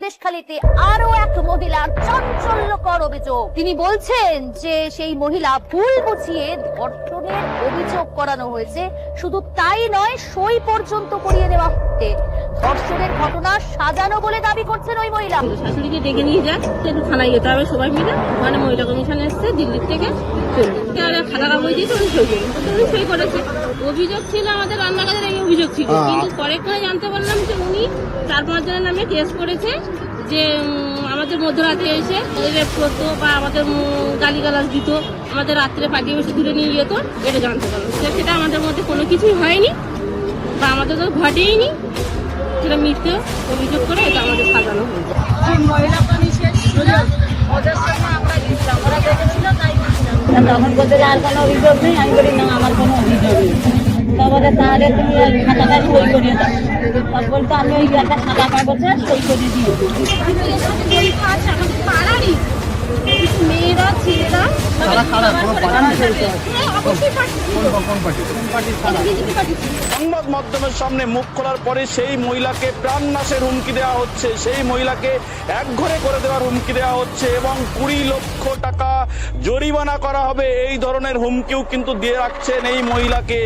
সন্দেশখালীতে আরো এক মহিলার চাঞ্চল্যকর অভিযোগ। তিনি বলছেন যে সেই মহিলা ভুল বুঝিয়ে ধর্ষণের অভিযোগ করানো হয়েছে, শুধু তাই নয় সই পর্যন্ত করিয়ে দেওয়া হচ্ছে। ধর্ষণের ঘটনা সাজানো বলে দাবি করছেন ওই মহিলা। শাশুড়িকে ডেকে নিয়ে যাক, একটু থানায় যেতে হবে সবাই মিলে। ওখানে মহিলা কমিশন এসছে দিল্লির থেকে, খাতা কাগজ দিয়েছে উনি সই করেন, উনি সই করেছে। অভিযোগ ছিল আমাদের রান্নাঘরের এই অভিযোগ ছিল, কিন্তু পরে করে জানতে পারলাম যে উনি 4-5 জনের নামে কেস করেছে, যে আমাদের মধ্যরাতে এসে রেপ করতো বা আমাদের গালিগালাজ দিত, আমাদের রাত্রে পাঠিয়ে বসে তুলে নিয়ে যেত, এটা জানতে পারলাম। সেটা আমাদের মধ্যে কোনো কিছুই হয়নি বা আমাদের তো ঘটেইনি, সেটা মিথ্যে অভিযোগ করে এটা আমাদের সাজানো হয়েছে। মহিলা কমিশন ছিল, ওদের সঙ্গে আমরা গেছিলাম, ওরা দেখেছিল তাই তখন বলতে আর কোনো অভিযোগ নেই। আমি বলি না, আমার কোনো অভিযোগ নেই। তারপরে তাহলে তুমি খাতাটা সই করিয়ে দাও। বলতো আমি ওই একটা সাদা কাগজে সই করে দিই। পাড়ারই মেয়েরা ছেলেরা সংবাদ মাধ্যমের সামনে মুখ খোলার পরে সেই মহিলাকে প্রাণনাশের হুমকি দেওয়া হচ্ছে, সেই মহিলাকে একঘরে করে দেওয়ার হুমকি দেওয়া হচ্ছে এবং 20 লক্ষ টাকা জরিমানা করা হবে, এই ধরনের হুমকিও কিন্তু দিয়ে রাখছেন এই মহিলাকে।